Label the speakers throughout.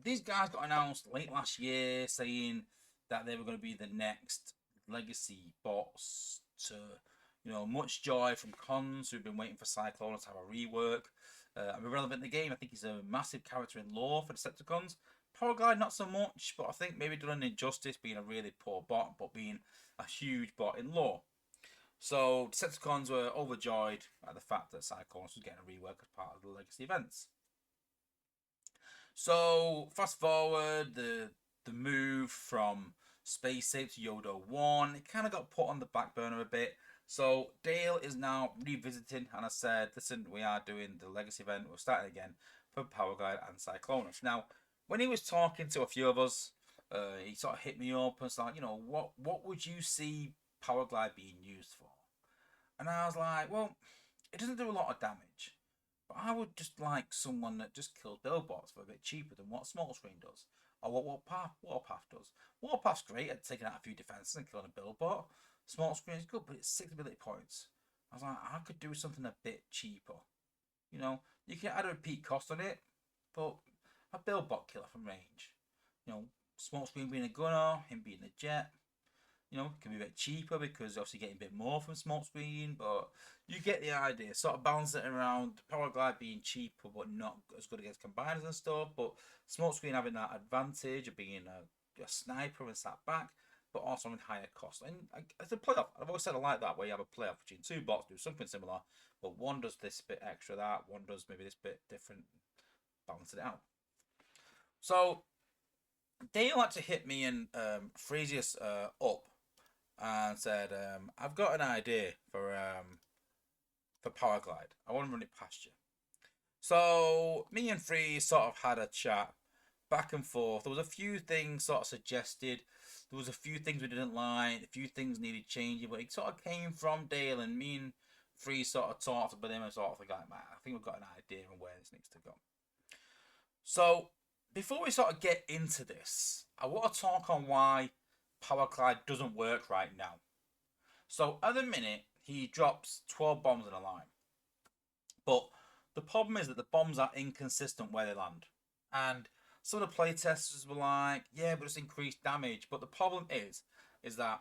Speaker 1: these guys got announced late last year saying that they were going to be the next legacy bots to, much joy from cons who've been waiting for Cyclone to have a rework. And be relevant in the game. I think he's a massive character in lore for Decepticons. PowerGlide not so much, but I think maybe done an injustice being a really poor bot, but being a huge bot in lore. So Decepticons were overjoyed at the fact that Cyclones was getting a rework as part of the legacy events. So fast forward, the move from Space Ape to Yodo 1, it kind of got put on the back burner a bit. So Dale is now revisiting, and I said, listen, we are doing the legacy event. We're starting again for Powerglide and Cyclonus. Now, when he was talking to a few of us, he sort of hit me up and was like, what would you see Powerglide being used for? And I was like, well, it doesn't do a lot of damage. But I would just like someone that just kills billboards for a bit cheaper than what Small Screen does. Or what Warpath does. Warpath's great at taking out a few defenses and killing a billboard. Small Screen is good, but it's 6 ability points. I was like, I could do something a bit cheaper. You can add a repeat cost on it, but a billboard killer from range. Small Screen being a gunner, him being a jet, it can be a bit cheaper because obviously getting a bit more from small screen, but you get the idea. Sort of balance it around Power Glide being cheaper but not as good against combiners and stuff, but small screen having that advantage of being a sniper and sat back, but also having higher cost. And as a playoff, I've always said I like that where you have a playoff between two bots, do something similar, but one does this bit extra, that one does maybe this bit different, balance it out. So Dale had to hit me and Frasius up and said, "I've got an idea for Powerglide. I want to run it past you." So me and Free sort of had a chat back and forth. There was a few things sort of suggested. There was a few things we didn't like. A few things needed changing, but it sort of came from Dale and me and Free sort of talked about him and sort of like, man, I think we've got an idea on where this needs to go. So before we sort of get into this, I want to talk on why Powerglide doesn't work right now. So at the minute, he drops 12 bombs in a line. But the problem is that the bombs are inconsistent where they land. And some of the playtesters were like, yeah, but it's increased damage. But the problem is that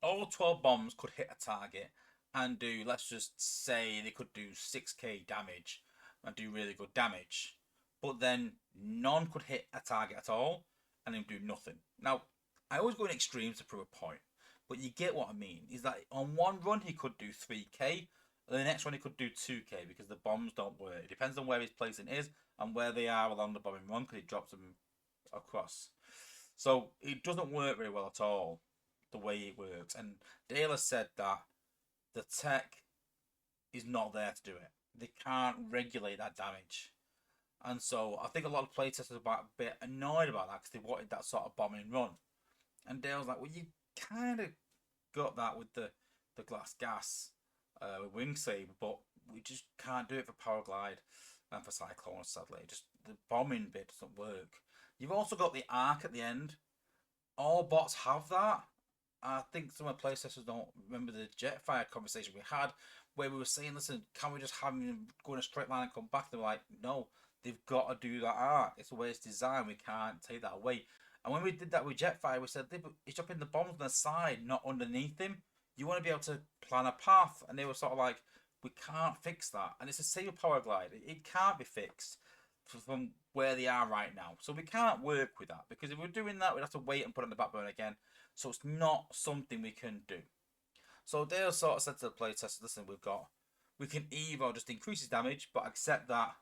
Speaker 1: all 12 bombs could hit a target and do, let's just say they could do 6k damage and do really good damage. But then none could hit a target at all and then do nothing. Now, I always go in extremes to prove a point. But you get what I mean. Is that on one run he could do 3k, and the next one he could do 2k because the bombs don't work. It depends on where his placing is and where they are along the bombing run because he drops them across. So it doesn't work very well at all the way it works. And Dale has said that the tech is not there to do it. They can't regulate that damage. And so I think a lot of playtesters are a bit annoyed about that because they wanted that sort of bombing run. And Dale's like, well, you kind of got that with the glass gas with Wing Saber, but we just can't do it for Powerglide and for Cyclone, sadly. Just the bombing bit doesn't work. You've also got the arc at the end. All bots have that. I think some of the playtesters don't remember the Jetfire conversation we had where we were saying, listen, can we just have him go in a straight line and come back? They were like, no, they've got to do that arc. It's the way it's designed. We can't take that away. And when we did that with Jetfire, we said he's dropping the bombs on the side, not underneath him. You want to be able to plan a path. And they were sort of like, we can't fix that. And it's the same with Powerglide. It can't be fixed from where they are right now. So we can't work with that. Because if we're doing that, we'd have to wait and put it on the back burner again. So it's not something we can do. So Dale sort of said to the playtesters, listen, we can either just increase his damage, but accept that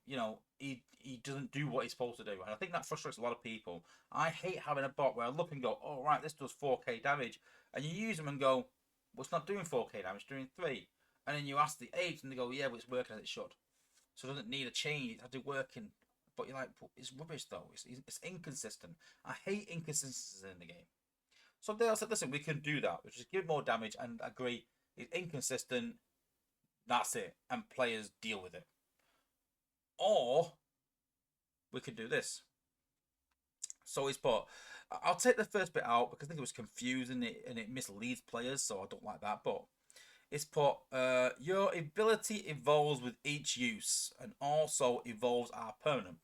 Speaker 1: he doesn't do what he's supposed to do. And I think that frustrates a lot of people. I hate having a bot where I look and go, oh, right, this does 4k damage. And you use them and go, well, it's not doing 4k damage, it's doing 3. And then you ask the apes and they go, yeah, but it's working as it should. So it doesn't need a change, it's actually working. But you're like, it's rubbish though. It's inconsistent. I hate inconsistencies in the game. So Dale said, listen, we can do that. We just give it more damage and agree it's inconsistent. That's it. And players deal with it. Or we could do this. So he's put, I'll take the first bit out because I think it was confusing and it misleads players, so I don't like that. But it's put, your ability evolves with each use and also evolves are permanent.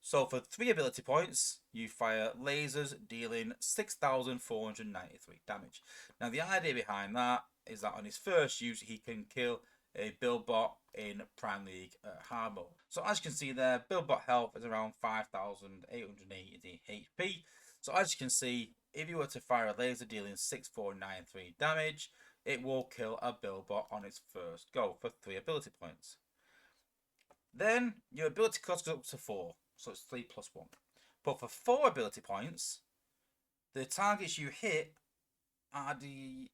Speaker 1: So for 3 ability points, you fire lasers dealing 6,493 damage. Now the idea behind that is that on his first use, he can kill a Billbot in Prime League hard mode. So as you can see there, Billbot health is around 5,880 HP. So as you can see, if you were to fire a laser dealing 6,493 damage, it will kill a Billbot on its first go for 3 ability points. Then your ability cost goes up to 4, so it's 3 plus 1. But for 4 ability points, the targets you hit are the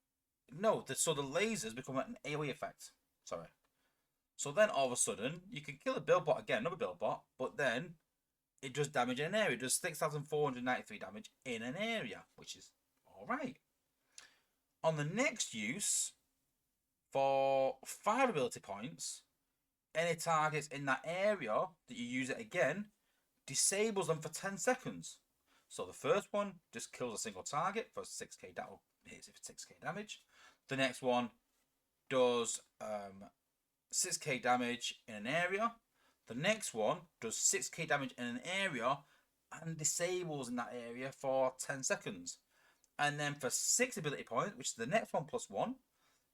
Speaker 1: lasers become an AoE effect. Sorry. So then all of a sudden you can kill a Billbot again, another Billbot, but then it does damage in an area. It does 6,493 damage in an area, which is alright. On the next use, for 5 ability points, any targets in that area that you use it again disables them for 10 seconds. So the first one just kills a single target for 6k damage, hits it for 6k damage. The next one does 6k damage in an area. The next one does 6k damage in an area and disables in that area for 10 seconds. And then for 6 ability points, which is the next one plus 1,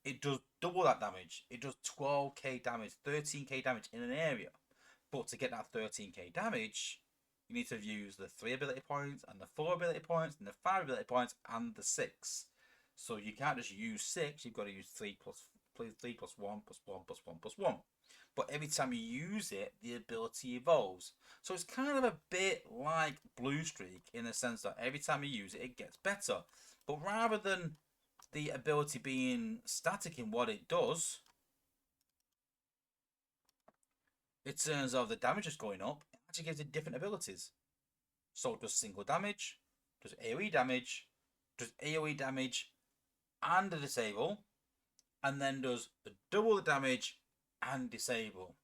Speaker 1: it does double that damage. It does 12k damage, 13k damage in an area. But to get that 13k damage, you need to use the 3 ability points and the 4 ability points and the 5 ability points and the 6. So you can't just use 6, you've got to use 3 plus 1 plus 1 plus 1 plus 1. But every time you use it, the ability evolves. So it's kind of a bit like Blue Streak in the sense that every time you use it, it gets better. But rather than the ability being static in what it does, in terms of the damage is going up, it actually gives it different abilities. So it does single damage, does AoE damage and a disable, and then does the double the damage and disable.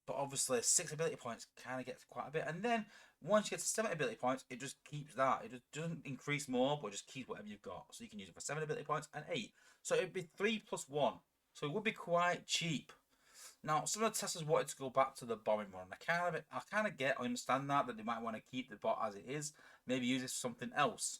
Speaker 1: But obviously 6 ability points kind of gets quite a bit, and then once you get to 7 ability points, it just keeps that. It just doesn't increase more, but just keeps whatever you've got. So you can use it for 7 ability points and 8. So it'd be 3 plus 1. So it would be quite cheap. Now, some of the testers wanted to go back to the bombing run. I understand that they might want to keep the bot as it is, maybe use it for something else.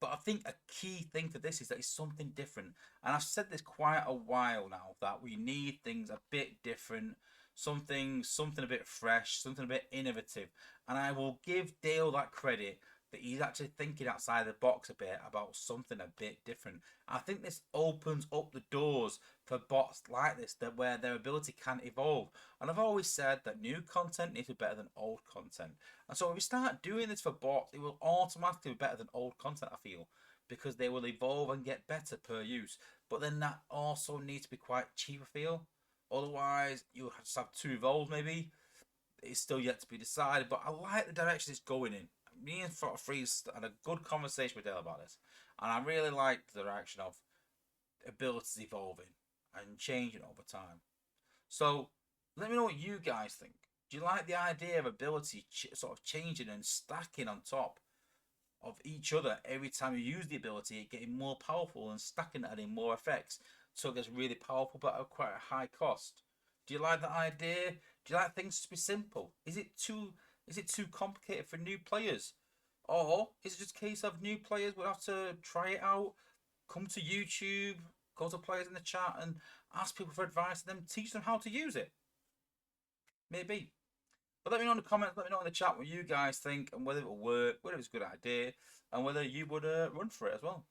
Speaker 1: But I think a key thing for this is that it's something different. And I've said this quite a while now, that we need things a bit different, something a bit fresh, something a bit innovative. And I will give Dale that credit that he's actually thinking outside the box a bit about something a bit different. I think this opens up the doors for bots like this, that where their ability can evolve. And I've always said that new content needs to be better than old content. And so if we start doing this for bots, it will automatically be better than old content, I feel, because they will evolve and get better per use. But then that also needs to be quite cheap, I feel. Otherwise, you'll just have 2 evolves maybe. It's still yet to be decided, but I like the direction it's going in. Me and Freeze had a good conversation with Dale about this, and I really liked the direction of abilities evolving and changing over time. So let me know what you guys think. Do you like the idea of ability sort of changing and stacking on top of each other every time you use the ability, it getting more powerful and stacking, adding more effects, so it gets really powerful but at quite a high cost? Do you like that idea? Do you like things to be simple? Is it too complicated for new players? Or is it just a case of new players will have to try it out, come to YouTube, go to players in the chat and ask people for advice and then teach them how to use it? Maybe. But let me know in the comments, let me know in the chat what you guys think and whether it will work, whether it's a good idea, and whether you would run for it as well.